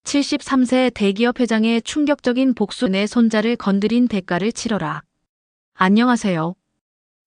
73세 대기업 회장의 충격적인 복수. 내 손자를 건드린 대가를 치러라. 안녕하세요.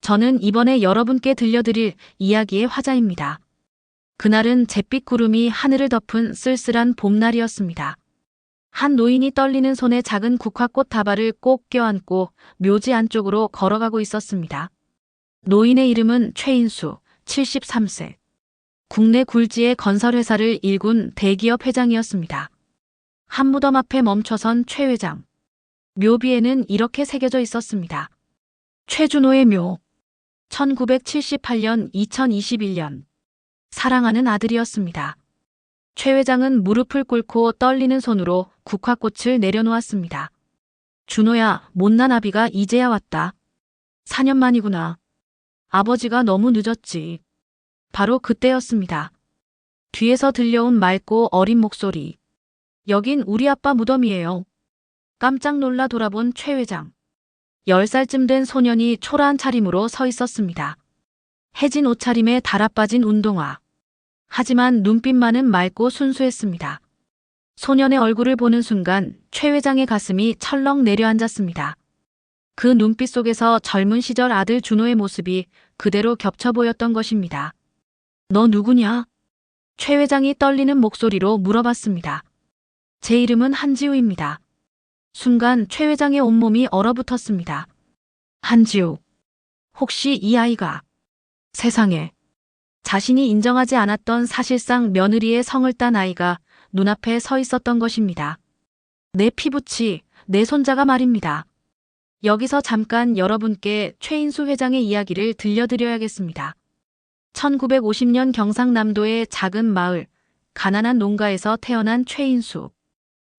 저는 이번에 여러분께 들려드릴 이야기의 화자입니다. 그날은 잿빛 구름이 하늘을 덮은 쓸쓸한 봄날이었습니다. 한 노인이 떨리는 손에 작은 국화꽃 다발을 꼭 껴안고 묘지 안쪽으로 걸어가고 있었습니다. 노인의 이름은 최인수, 73세. 국내 굴지의 건설회사를 일군 대기업 회장이었습니다. 한 무덤 앞에 멈춰선 최 회장. 묘비에는 이렇게 새겨져 있었습니다. 최준호의 묘. 1978년 2021년. 사랑하는 아들이었습니다. 최 회장은 무릎을 꿇고 떨리는 손으로 국화꽃을 내려놓았습니다. 준호야, 못난 아비가 이제야 왔다. 4년 만이구나. 아버지가 너무 늦었지. 바로 그때였습니다. 뒤에서 들려온 맑고 어린 목소리. 여긴 우리 아빠 무덤이에요. 깜짝 놀라 돌아본 최 회장. 10살쯤 된 소년이 초라한 차림으로 서 있었습니다. 해진 옷차림에 달아빠진 운동화. 하지만 눈빛만은 맑고 순수했습니다. 소년의 얼굴을 보는 순간 최 회장의 가슴이 철렁 내려앉았습니다. 그 눈빛 속에서 젊은 시절 아들 준호의 모습이 그대로 겹쳐 보였던 것입니다. 너 누구냐? 최 회장이 떨리는 목소리로 물어봤습니다. 제 이름은 한지우입니다. 순간 최 회장의 온몸이 얼어붙었습니다. 한지우. 혹시 이 아이가 세상에 자신이 인정하지 않았던 사실상 며느리의 성을 딴 아이가 눈앞에 서 있었던 것입니다. 내 피부치, 내 손자가 말입니다. 여기서 잠깐 여러분께 최인수 회장의 이야기를 들려드려야겠습니다. 1950년 경상남도의 작은 마을, 가난한 농가에서 태어난 최인수.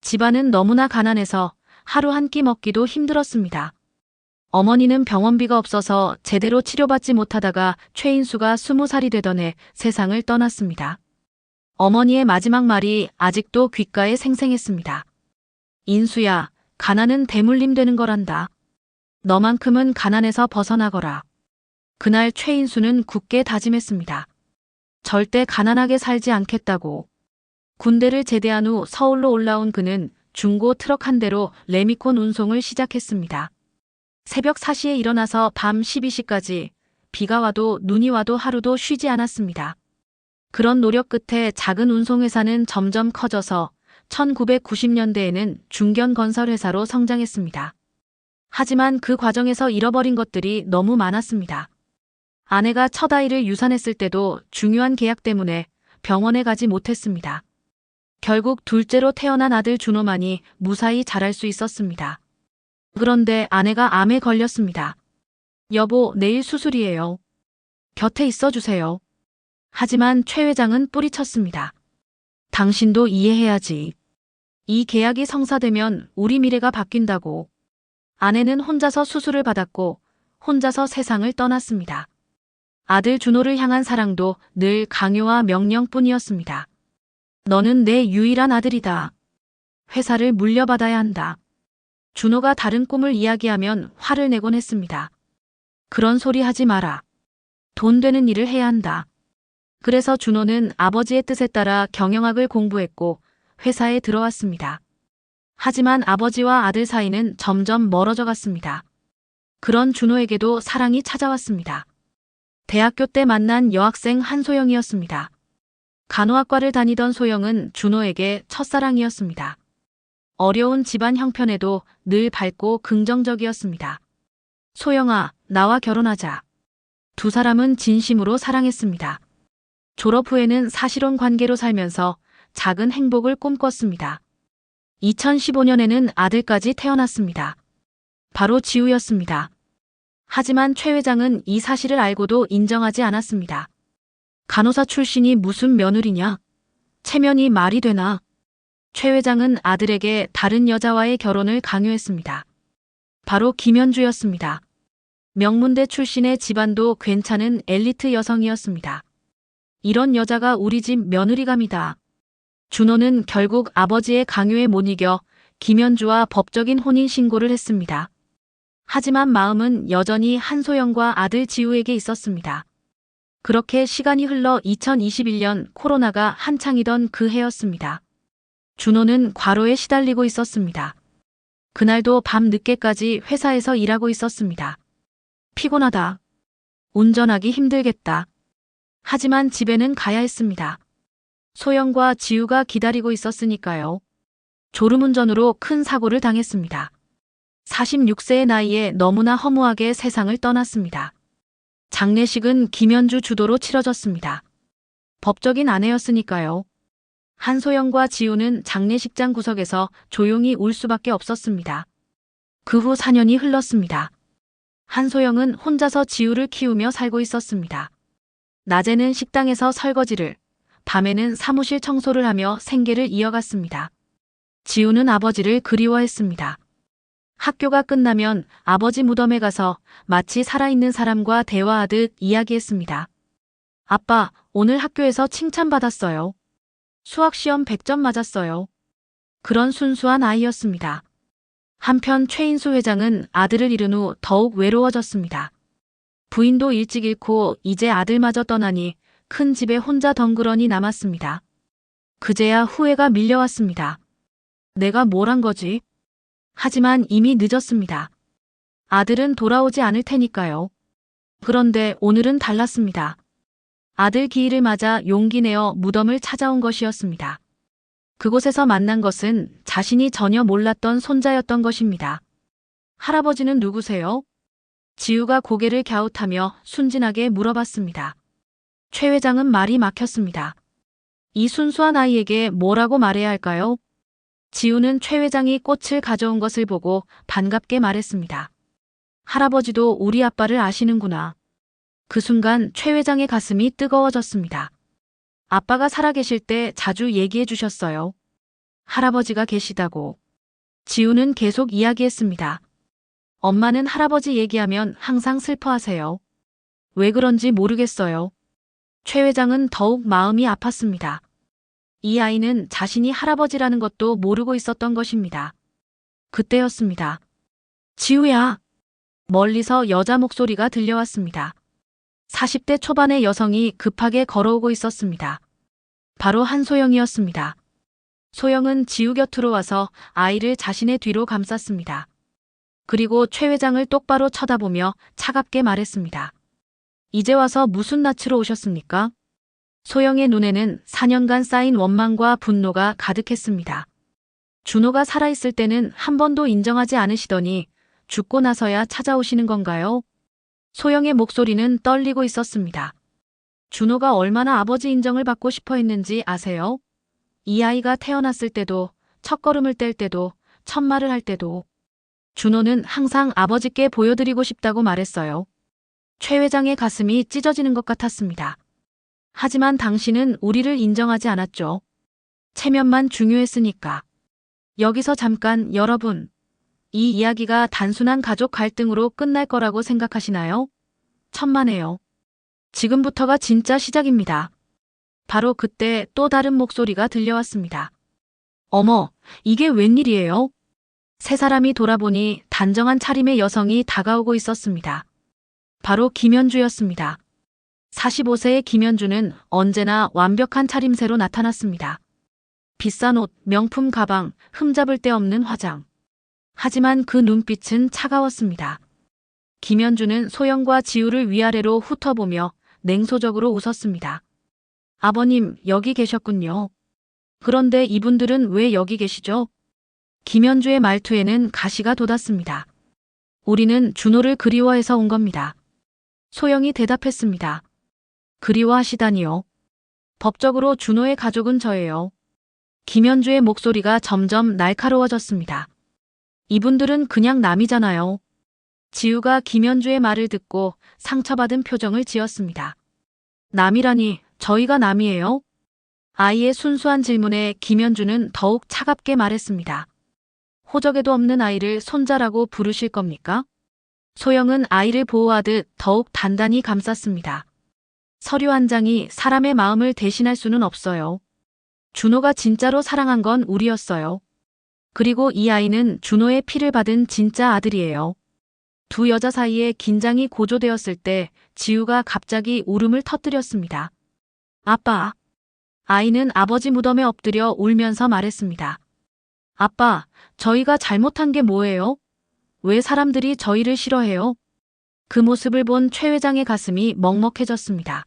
집안은 너무나 가난해서 하루 한 끼 먹기도 힘들었습니다. 어머니는 병원비가 없어서 제대로 치료받지 못하다가 최인수가 20살이 되던 해 세상을 떠났습니다. 어머니의 마지막 말이 아직도 귓가에 생생했습니다. 인수야, 가난은 대물림 되는 거란다. 너만큼은 가난에서 벗어나거라. 그날 최인수는 굳게 다짐했습니다. 절대 가난하게 살지 않겠다고. 군대를 제대한 후 서울로 올라온 그는 중고 트럭 한 대로 레미콘 운송을 시작했습니다. 새벽 4시에 일어나서 밤 12시까지 비가 와도 눈이 와도 하루도 쉬지 않았습니다. 그런 노력 끝에 작은 운송회사는 점점 커져서 1990년대에는 중견건설회사로 성장했습니다. 하지만 그 과정에서 잃어버린 것들이 너무 많았습니다. 아내가 첫 아이를 유산했을 때도 중요한 계약 때문에 병원에 가지 못했습니다. 결국 둘째로 태어난 아들 준호만이 무사히 자랄 수 있었습니다. 그런데 아내가 암에 걸렸습니다. 여보, 내일 수술이에요. 곁에 있어주세요. 하지만 최 회장은 뿌리쳤습니다. 당신도 이해해야지. 이 계약이 성사되면 우리 미래가 바뀐다고. 아내는 혼자서 수술을 받았고 혼자서 세상을 떠났습니다. 아들 준호를 향한 사랑도 늘 강요와 명령뿐이었습니다. 너는 내 유일한 아들이다. 회사를 물려받아야 한다. 준호가 다른 꿈을 이야기하면 화를 내곤 했습니다. 그런 소리 하지 마라. 돈 되는 일을 해야 한다. 그래서 준호는 아버지의 뜻에 따라 경영학을 공부했고 회사에 들어왔습니다. 하지만 아버지와 아들 사이는 점점 멀어져 갔습니다. 그런 준호에게도 사랑이 찾아왔습니다. 대학교 때 만난 여학생 한소영이었습니다. 간호학과를 다니던 소영은 준호에게 첫사랑이었습니다. 어려운 집안 형편에도 늘 밝고 긍정적이었습니다. 소영아, 나와 결혼하자. 두 사람은 진심으로 사랑했습니다. 졸업 후에는 사실혼 관계로 살면서 작은 행복을 꿈꿨습니다. 2015년에는 아들까지 태어났습니다. 바로 지우였습니다. 하지만 최 회장은 이 사실을 알고도 인정하지 않았습니다. 간호사 출신이 무슨 며느리냐? 체면이 말이 되나? 최 회장은 아들에게 다른 여자와의 결혼을 강요했습니다. 바로 김현주였습니다. 명문대 출신의 집안도 괜찮은 엘리트 여성이었습니다. 이런 여자가 우리 집 며느리감이다. 준호는 결국 아버지의 강요에 못 이겨 김현주와 법적인 혼인 신고를 했습니다. 하지만 마음은 여전히 한소영과 아들 지우에게 있었습니다. 그렇게 시간이 흘러 2021년 코로나가 한창이던 그 해였습니다. 준호는 과로에 시달리고 있었습니다. 그날도 밤 늦게까지 회사에서 일하고 있었습니다. 피곤하다. 운전하기 힘들겠다. 하지만 집에는 가야 했습니다. 소영과 지우가 기다리고 있었으니까요. 졸음운전으로 큰 사고를 당했습니다. 46세의 나이에 너무나 허무하게 세상을 떠났습니다. 장례식은 김연주 주도로 치러졌습니다. 법적인 아내였으니까요. 한소영과 지우는 장례식장 구석에서 조용히 울 수밖에 없었습니다. 그 후 4년이 흘렀습니다. 한소영은 혼자서 지우를 키우며 살고 있었습니다. 낮에는 식당에서 설거지를, 밤에는 사무실 청소를 하며 생계를 이어갔습니다. 지우는 아버지를 그리워했습니다. 학교가 끝나면 아버지 무덤에 가서 마치 살아있는 사람과 대화하듯 이야기했습니다. 아빠, 오늘 학교에서 칭찬받았어요. 수학시험 100점 맞았어요. 그런 순수한 아이였습니다. 한편 최인수 회장은 아들을 잃은 후 더욱 외로워졌습니다. 부인도 일찍 잃고 이제 아들마저 떠나니 큰 집에 혼자 덩그러니 남았습니다. 그제야 후회가 밀려왔습니다. 내가 뭘 한 거지? 하지만 이미 늦었습니다. 아들은 돌아오지 않을 테니까요. 그런데 오늘은 달랐습니다. 아들 기일을 맞아 용기 내어 무덤을 찾아온 것이었습니다. 그곳에서 만난 것은 자신이 전혀 몰랐던 손자였던 것입니다. 할아버지는 누구세요? 지우가 고개를 갸웃하며 순진하게 물어봤습니다. 최 회장은 말이 막혔습니다. 이 순수한 아이에게 뭐라고 말해야 할까요? 지우는 최 회장이 꽃을 가져온 것을 보고 반갑게 말했습니다. 할아버지도 우리 아빠를 아시는구나. 그 순간 최 회장의 가슴이 뜨거워졌습니다. 아빠가 살아계실 때 자주 얘기해 주셨어요. 할아버지가 계시다고. 지우는 계속 이야기했습니다. 엄마는 할아버지 얘기하면 항상 슬퍼하세요. 왜 그런지 모르겠어요. 최 회장은 더욱 마음이 아팠습니다. 이 아이는 자신이 할아버지라는 것도 모르고 있었던 것입니다. 그때였습니다. 지우야. 멀리서 여자 목소리가 들려왔습니다. 40대 초반의 여성이 급하게 걸어오고 있었습니다. 바로 한소영이었습니다. 소영은 지우 곁으로 와서 아이를 자신의 뒤로 감쌌습니다. 그리고 최 회장을 똑바로 쳐다보며 차갑게 말했습니다. 이제 와서 무슨 낯으로 오셨습니까? 소영의 눈에는 4년간 쌓인 원망과 분노가 가득했습니다. 준호가 살아있을 때는 한 번도 인정하지 않으시더니 죽고 나서야 찾아오시는 건가요? 소영의 목소리는 떨리고 있었습니다. 준호가 얼마나 아버지 인정을 받고 싶어 했는지 아세요? 이 아이가 태어났을 때도, 첫걸음을 뗄 때도, 첫말을 할 때도 준호는 항상 아버지께 보여드리고 싶다고 말했어요. 최 회장의 가슴이 찢어지는 것 같았습니다. 하지만 당신은 우리를 인정하지 않았죠. 체면만 중요했으니까. 여기서 잠깐 여러분, 이 이야기가 단순한 가족 갈등으로 끝날 거라고 생각하시나요? 천만에요. 지금부터가 진짜 시작입니다. 바로 그때 또 다른 목소리가 들려왔습니다. 어머, 이게 웬일이에요? 세 사람이 돌아보니 단정한 차림의 여성이 다가오고 있었습니다. 바로 김연주였습니다. 45세의 김연주는 언제나 완벽한 차림새로 나타났습니다. 비싼 옷, 명품 가방, 흠잡을 데 없는 화장. 하지만 그 눈빛은 차가웠습니다. 김연주는 소영과 지우를 위아래로 훑어보며 냉소적으로 웃었습니다. 아버님, 여기 계셨군요. 그런데 이분들은 왜 여기 계시죠? 김연주의 말투에는 가시가 돋았습니다. 우리는 준호를 그리워해서 온 겁니다. 소영이 대답했습니다. 그리워하시다니요. 법적으로 준호의 가족은 저예요. 김연주의 목소리가 점점 날카로워졌습니다. 이분들은 그냥 남이잖아요. 지우가 김연주의 말을 듣고 상처받은 표정을 지었습니다. 남이라니, 저희가 남이에요? 아이의 순수한 질문에 김연주는 더욱 차갑게 말했습니다. 호적에도 없는 아이를 손자라고 부르실 겁니까? 소영은 아이를 보호하듯 더욱 단단히 감쌌습니다. 서류 한 장이 사람의 마음을 대신할 수는 없어요. 준호가 진짜로 사랑한 건 우리였어요. 그리고 이 아이는 준호의 피를 받은 진짜 아들이에요. 두 여자 사이에 긴장이 고조되었을 때 지우가 갑자기 울음을 터뜨렸습니다. 아빠, 아이는 아버지 무덤에 엎드려 울면서 말했습니다. 아빠, 저희가 잘못한 게 뭐예요? 왜 사람들이 저희를 싫어해요? 그 모습을 본 최 회장의 가슴이 먹먹해졌습니다.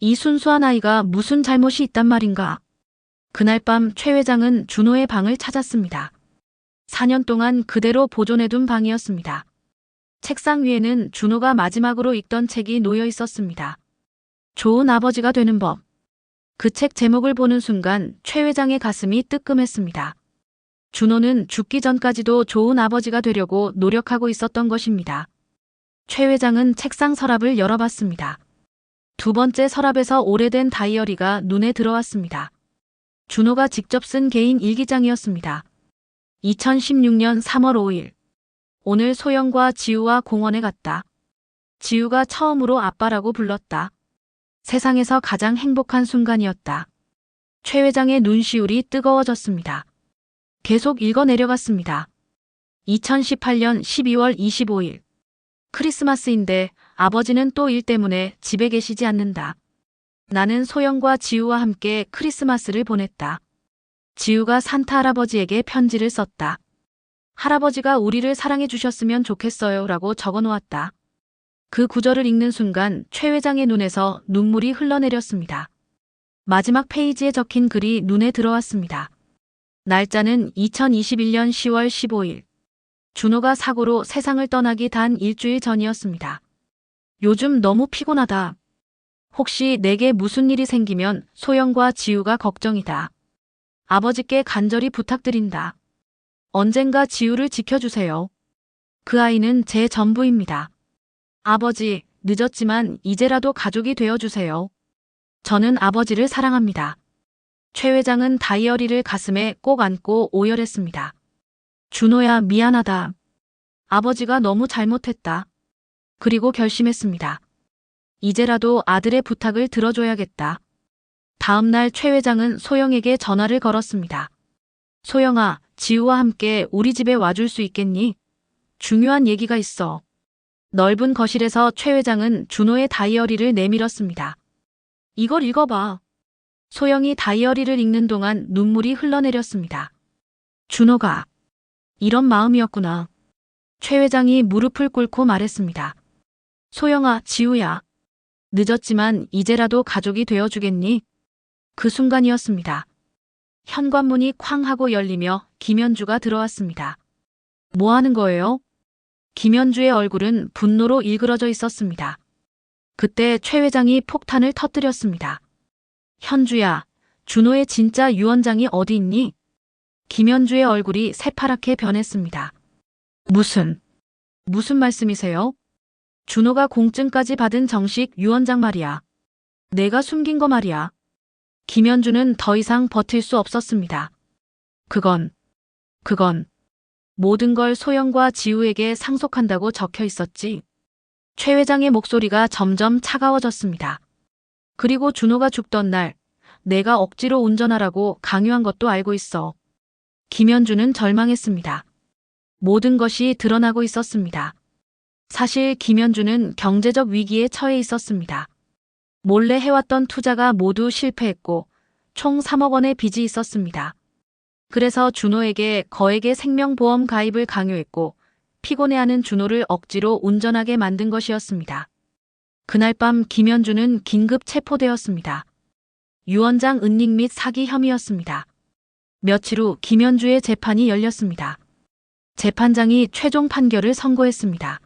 이 순수한 아이가 무슨 잘못이 있단 말인가? 그날 밤 최 회장은 준호의 방을 찾았습니다. 4년 동안 그대로 보존해둔 방이었습니다. 책상 위에는 준호가 마지막으로 읽던 책이 놓여 있었습니다. 좋은 아버지가 되는 법. 그 책 제목을 보는 순간 최 회장의 가슴이 뜨끔했습니다. 준호는 죽기 전까지도 좋은 아버지가 되려고 노력하고 있었던 것입니다. 최 회장은 책상 서랍을 열어봤습니다. 두 번째 서랍에서 오래된 다이어리가 눈에 들어왔습니다. 준호가 직접 쓴 개인 일기장이었습니다. 2016년 3월 5일. 오늘 소영과 지우와 공원에 갔다. 지우가 처음으로 아빠라고 불렀다. 세상에서 가장 행복한 순간이었다. 최 회장의 눈시울이 뜨거워졌습니다. 계속 읽어 내려갔습니다. 2018년 12월 25일. 크리스마스인데 아버지는 또 일 때문에 집에 계시지 않는다. 나는 소영과 지우와 함께 크리스마스를 보냈다. 지우가 산타 할아버지에게 편지를 썼다. 할아버지가 우리를 사랑해 주셨으면 좋겠어요 라고 적어 놓았다. 그 구절을 읽는 순간 최 회장의 눈에서 눈물이 흘러내렸습니다. 마지막 페이지에 적힌 글이 눈에 들어왔습니다. 날짜는 2021년 10월 15일. 준호가 사고로 세상을 떠나기 단 일주일 전이었습니다. 요즘 너무 피곤하다. 혹시 내게 무슨 일이 생기면 소영과 지우가 걱정이다. 아버지께 간절히 부탁드린다. 언젠가 지우를 지켜주세요. 그 아이는 제 전부입니다. 아버지, 늦었지만 이제라도 가족이 되어주세요. 저는 아버지를 사랑합니다. 최 회장은 다이어리를 가슴에 꼭 안고 오열했습니다. 준호야, 미안하다. 아버지가 너무 잘못했다. 그리고 결심했습니다. 이제라도 아들의 부탁을 들어줘야겠다. 다음 날 최 회장은 소영에게 전화를 걸었습니다. 소영아, 지우와 함께 우리 집에 와줄 수 있겠니? 중요한 얘기가 있어. 넓은 거실에서 최 회장은 준호의 다이어리를 내밀었습니다. 이걸 읽어봐. 소영이 다이어리를 읽는 동안 눈물이 흘러내렸습니다. 준호가 이런 마음이었구나. 최 회장이 무릎을 꿇고 말했습니다. 소영아, 지우야. 늦었지만 이제라도 가족이 되어주겠니? 그 순간이었습니다. 현관문이 쾅 하고 열리며 김현주가 들어왔습니다. 뭐 하는 거예요? 김현주의 얼굴은 분노로 일그러져 있었습니다. 그때 최 회장이 폭탄을 터뜨렸습니다. 현주야, 준호의 진짜 유언장이 어디 있니? 김현주의 얼굴이 새파랗게 변했습니다. 무슨 말씀이세요? 준호가 공증까지 받은 정식 유언장 말이야. 내가 숨긴 거 말이야. 김현주는 더 이상 버틸 수 없었습니다. 그건 모든 걸 소영과 지우에게 상속한다고 적혀 있었지. 최 회장의 목소리가 점점 차가워졌습니다. 그리고 준호가 죽던 날 내가 억지로 운전하라고 강요한 것도 알고 있어. 김현주는 절망했습니다. 모든 것이 드러나고 있었습니다. 사실 김현주는 경제적 위기에 처해 있었습니다. 몰래 해왔던 투자가 모두 실패했고 총 3억 원의 빚이 있었습니다. 그래서 준호에게 거액의 생명보험 가입을 강요했고 피곤해하는 준호를 억지로 운전하게 만든 것이었습니다. 그날 밤 김현주는 긴급 체포되었습니다. 유언장 은닉 및 사기 혐의였습니다. 며칠 후 김현주의 재판이 열렸습니다. 재판장이 최종 판결을 선고했습니다.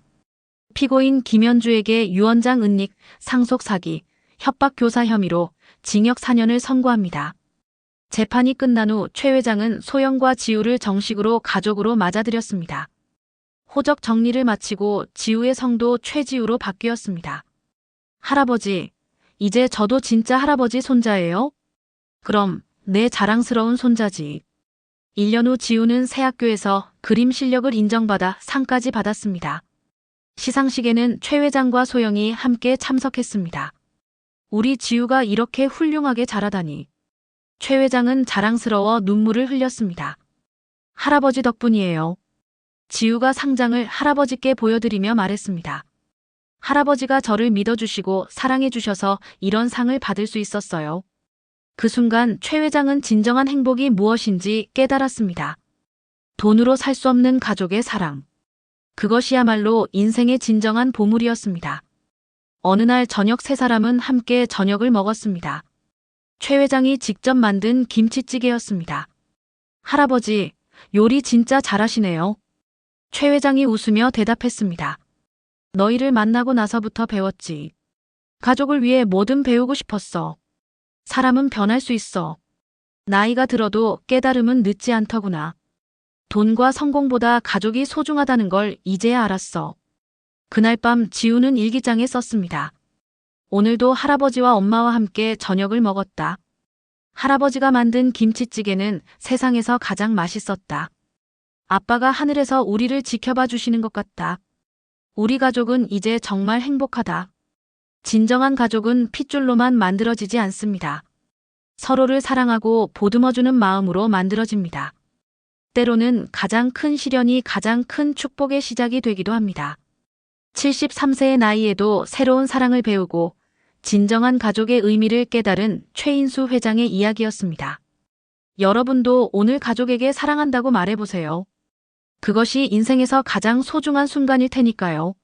피고인 김현주에게 유언장 은닉, 상속 사기, 협박 교사 혐의로 징역 4년을 선고합니다. 재판이 끝난 후 최 회장은 소영과 지우를 정식으로 가족으로 맞아들였습니다. 호적 정리를 마치고 지우의 성도 최지우로 바뀌었습니다. 할아버지, 이제 저도 진짜 할아버지 손자예요? 그럼 내 자랑스러운 손자지. 1년 후 지우는 새 학교에서 그림 실력을 인정받아 상까지 받았습니다. 시상식에는 최 회장과 소영이 함께 참석했습니다. 우리 지우가 이렇게 훌륭하게 자라다니. 최 회장은 자랑스러워 눈물을 흘렸습니다. 할아버지 덕분이에요. 지우가 상장을 할아버지께 보여드리며 말했습니다. 할아버지가 저를 믿어주시고 사랑해주셔서 이런 상을 받을 수 있었어요. 그 순간 최 회장은 진정한 행복이 무엇인지 깨달았습니다. 돈으로 살 수 없는 가족의 사랑. 그것이야말로 인생의 진정한 보물이었습니다. 어느 날 저녁 세 사람은 함께 저녁을 먹었습니다. 최 회장이 직접 만든 김치찌개였습니다. 할아버지, 요리 진짜 잘하시네요. 최 회장이 웃으며 대답했습니다. 너희를 만나고 나서부터 배웠지. 가족을 위해 뭐든 배우고 싶었어. 사람은 변할 수 있어. 나이가 들어도 깨달음은 늦지 않더구나. 돈과 성공보다 가족이 소중하다는 걸 이제야 알았어. 그날 밤 지우는 일기장에 썼습니다. 오늘도 할아버지와 엄마와 함께 저녁을 먹었다. 할아버지가 만든 김치찌개는 세상에서 가장 맛있었다. 아빠가 하늘에서 우리를 지켜봐 주시는 것 같다. 우리 가족은 이제 정말 행복하다. 진정한 가족은 핏줄로만 만들어지지 않습니다. 서로를 사랑하고 보듬어주는 마음으로 만들어집니다. 때로는 가장 큰 시련이 가장 큰 축복의 시작이 되기도 합니다. 73세의 나이에도 새로운 사랑을 배우고 진정한 가족의 의미를 깨달은 최인수 회장의 이야기였습니다. 여러분도 오늘 가족에게 사랑한다고 말해보세요. 그것이 인생에서 가장 소중한 순간일 테니까요.